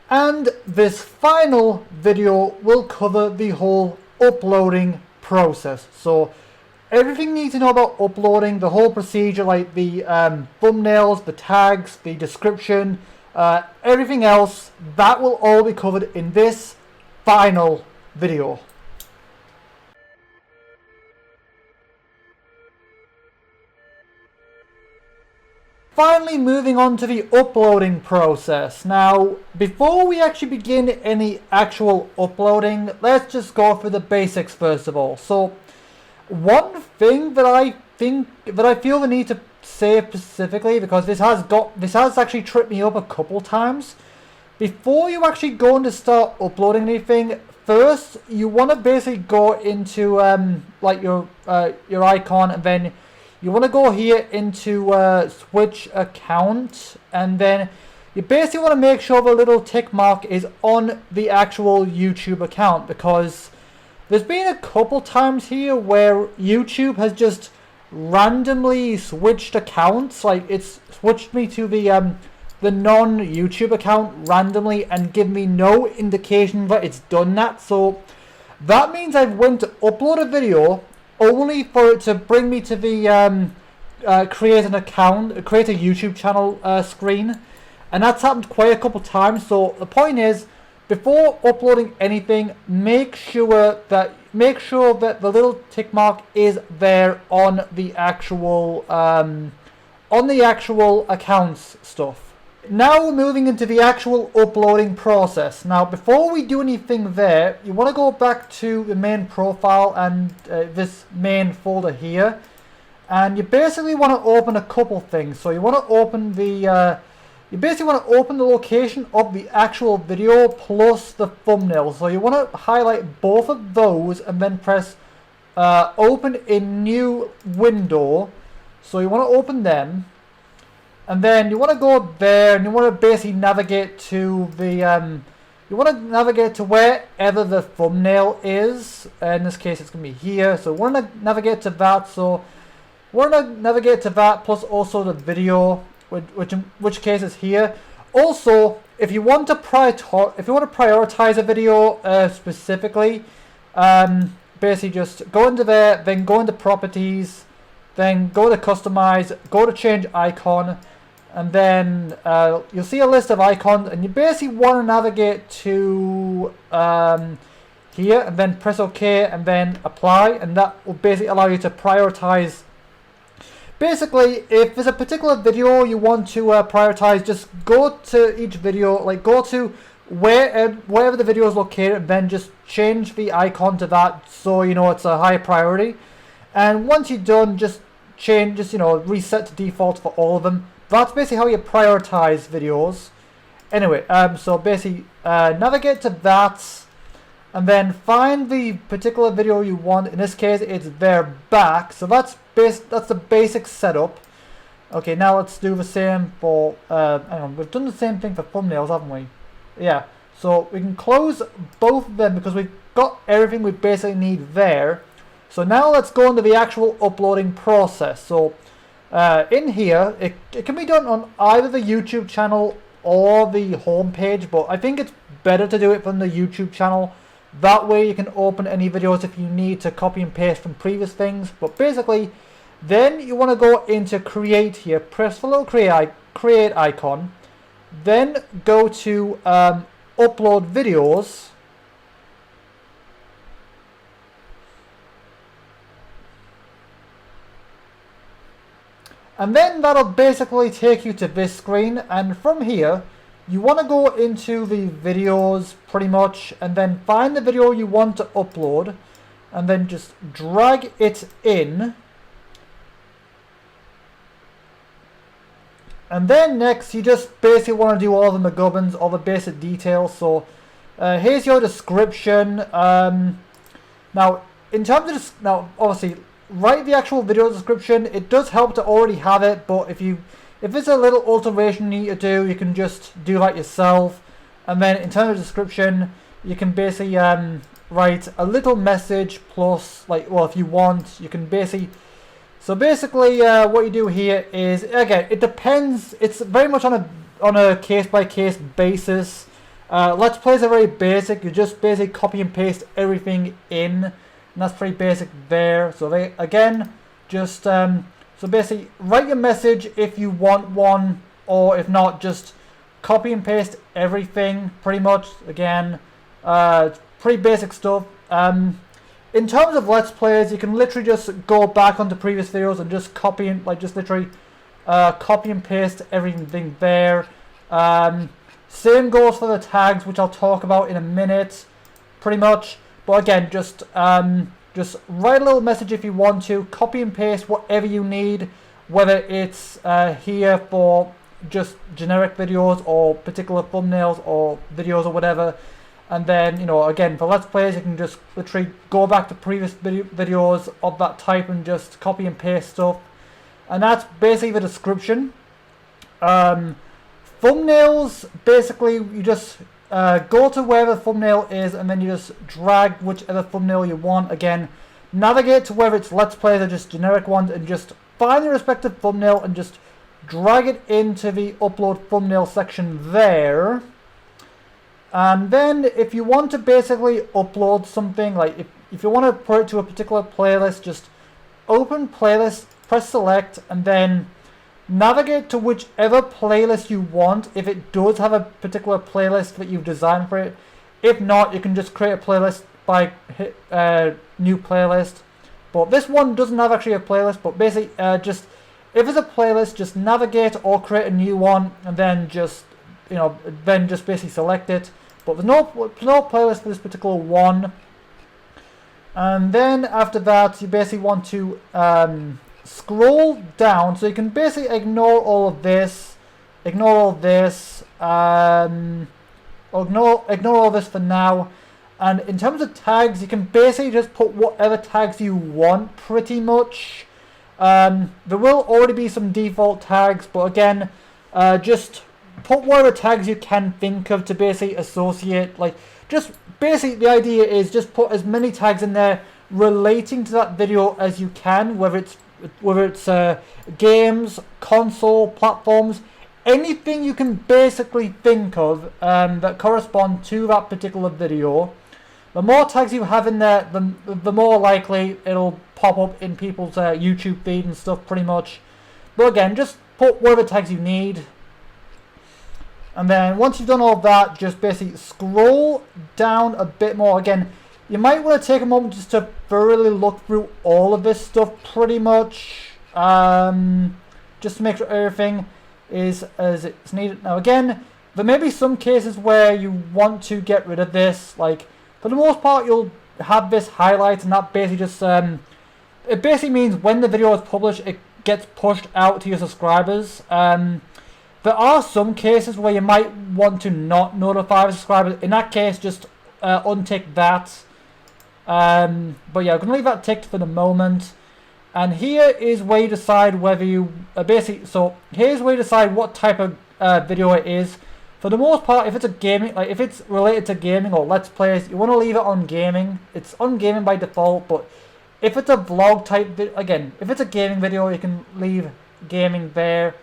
And this final video will cover the whole uploading process. So everything you need to know about uploading, the whole procedure, like the thumbnails, the tags, the description, everything else, that will all be covered in this final video. Finally, moving on to the uploading process. Now, before we actually begin any actual uploading, let's just go through the basics first of all. So, one thing that I feel the need to say specifically, because this has actually tripped me up a couple times. Before you actually go to start uploading anything, first you want to basically go into like your icon, and then you want to go here into switch account, and then you basically want to make sure the little tick mark is on the actual YouTube account, because there's been a couple times here where YouTube has just randomly switched accounts. Like, it's switched me to the non-YouTube account randomly and give me no indication that it's done that. So that means I've went to upload a video only for it to bring me to the create an account, create a YouTube channel screen, and that's happened quite a couple times. So the point is, before uploading anything, make sure that the little tick mark is there on the actual accounts stuff. Now we're moving into the actual uploading process. Now, before we do anything there, you want to go back to the main profile and this main folder here, and you basically want to open a couple things. So you want to open the location of the actual video plus the thumbnail. So you want to highlight both of those and then press open in new window. So you want to open them. And then you want to go there, and you want to basically navigate to the wherever the thumbnail is. In this case, it's going to be here. So we want to navigate to that. So we want to navigate to that plus also the video, which case is here. Also, if you want to prioritize a video specifically, basically just go into there, then go into properties, then go to customize, go to change icon. And then you'll see a list of icons, and you basically want to navigate to here, and then press OK, and then apply, and that will basically allow you to prioritize. Basically, if there's a particular video you want to prioritize, just go to each video, like go to wherever the video is located, and then just change the icon to that, so you know it's a high priority. And once you're done, just reset to default for all of them. That's basically how you prioritize videos. Anyway, so basically navigate to that, and then find the particular video you want. In this case, it's their back. So that's the basic setup. Okay, now let's do the same for. Hang on, we've done the same thing for thumbnails, haven't we? Yeah. So we can close both of them because we've got everything we basically need there. So now let's go into the actual uploading process. So in here, it can be done on either the YouTube channel or the home page, but I think it's better to do it from the YouTube channel. That way you can open any videos if you need to copy and paste from previous things. But basically, then you want to go into create here, press the little create icon, then go to upload videos. And then that'll basically take you to this screen, and from here you want to go into the videos pretty much, and then find the video you want to upload, and then just drag it in. And then next you just basically want to do all the gubbins, all the basic details. So here's your description. Now in terms of now obviously write the actual video description. It does help to already have it, but if there's a little alteration you need to do, you can just do that yourself. And then in terms of description, you can basically write a little message plus, like, well, if you want, you can basically. So basically, what you do here is, again, it depends. It's very much on a case by case basis. Let's Plays are very basic. You just basically copy and paste everything in, and that's pretty basic there. So they, again, just so basically write your message if you want one, or if not, just copy and paste everything pretty much. Again, it's pretty basic stuff. In terms of Let's Plays, you can literally just go back onto previous videos and just copy and just literally copy and paste everything there. Same goes for the tags, which I'll talk about in a minute, pretty much. But again, just write a little message if you want to, copy and paste whatever you need, whether it's here for just generic videos or particular thumbnails or videos or whatever. And then, you know, again, for Let's Plays, you can just literally go back to previous videos of that type and just copy and paste stuff. And that's basically the description. Thumbnails, basically, you just go to where the thumbnail is, and then you just drag whichever thumbnail you want. Again, navigate to whether it's Let's Plays or just generic ones, and just find the respective thumbnail and just drag it into the upload thumbnail section there. And then if you want to basically upload something, like if you want to put it to a particular playlist, just open playlist, press select, and then navigate to whichever playlist you want, if it does have a particular playlist that you've designed for it. If not, you can just create a playlist by hit new playlist. But this one doesn't have actually a playlist, but basically just if it's a playlist, just navigate or create a new one, and then just, you know, then just basically select it. But there's no playlist for this particular one. And then after that, you basically want to scroll down, so you can basically ignore all of this, ignore all this for now. And in terms of tags, you can basically just put whatever tags you want, pretty much. There will already be some default tags, but again, just put whatever tags you can think of to basically associate, like, just basically the idea is just put as many tags in there relating to that video as you can, whether it's games, console, platforms, anything you can basically think of that correspond to that particular video. The more tags you have in there, the more likely it'll pop up in people's YouTube feed and stuff, pretty much. But again, just put whatever tags you need. And then once you've done all of that, just basically scroll down a bit more. Again, you might want to take a moment just to thoroughly look through all of this stuff, pretty much, just to make sure everything is as it's needed. Now again, there may be some cases where you want to get rid of this. Like, for the most part, you'll have this highlight, and that basically just it basically means when the video is published, it gets pushed out to your subscribers. There are some cases where you might want to not notify the subscribers. In that case, just untick that. But yeah, I'm going to leave that ticked for the moment. And here is where you decide whether you here's where you decide what type of video it is. For the most part, if it's a gaming, like if it's related to gaming or Let's Plays, you want to leave it on gaming. It's on gaming by default, but if it's a vlog type, again, if it's a gaming video, you can leave gaming there.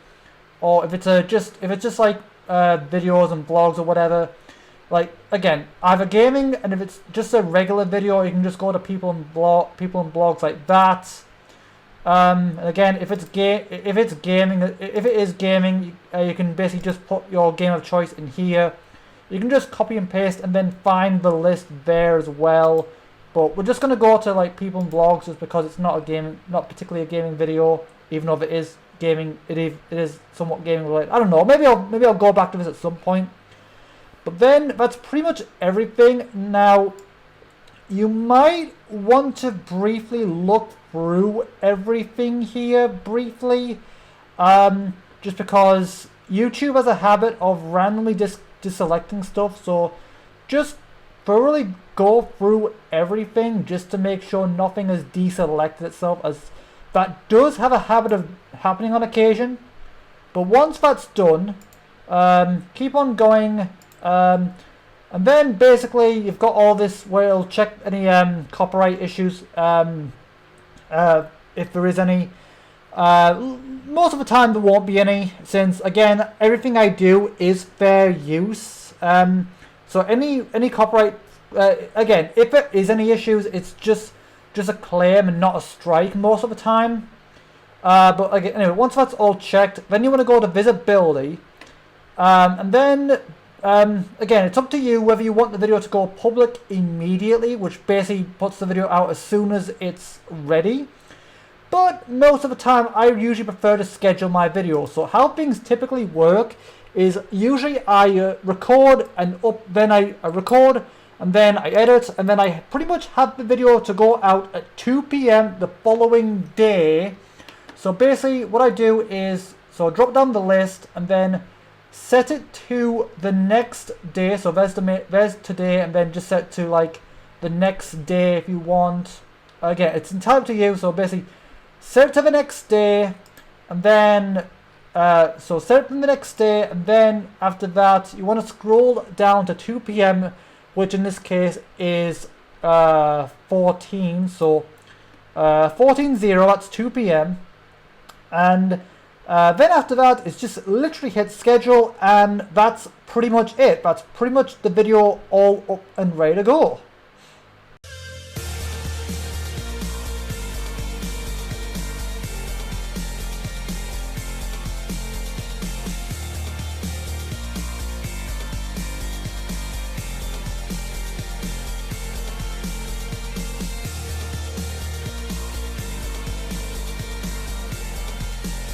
Or if it's just like videos and vlogs or whatever, like again, either gaming, and if it's just a regular video, you can just go to people and blogs like that. And again, if it is gaming, you can basically just put your game of choice in here. You can just copy and paste and then find the list there as well. But we're just gonna go to like people and blogs just because it's not particularly a gaming video, even though if it is gaming, it is somewhat gaming related. I don't know. Maybe I'll go back to this at some point. But then that's pretty much everything. Now, you might want to briefly look through everything here briefly, just because YouTube has a habit of randomly deselecting stuff. So just thoroughly go through everything just to make sure nothing has deselected itself, as that does have a habit of happening on occasion. But once that's done, keep on going, and then basically you've got all this where it'll check any copyright issues, if there is any. Most of the time there won't be any, since again everything I do is fair use. So any copyright, again, if there is any issues, it's just a claim and not a strike most of the time. But again, anyway, once that's all checked, then you want to go to visibility, and then again, it's up to you whether you want the video to go public immediately, which basically puts the video out as soon as it's ready. But most of the time, I usually prefer to schedule my videos. So how things typically work is usually I record and then I record and then I edit, and then I pretty much have the video to go out at 2 p.m. the following day. So basically what I do is, so drop down the list and then set it to the next day. So there's today, and then just set to like the next day if you want. Again, it's entirely to you. So basically set it to the next day, and then so set it to the next day, and then after that you want to scroll down to 2 p.m., which in this case is 14. So 14:0, that's 2 p.m. And then after that, it's just literally hit schedule, and that's pretty much it. That's pretty much the video all up and ready to go.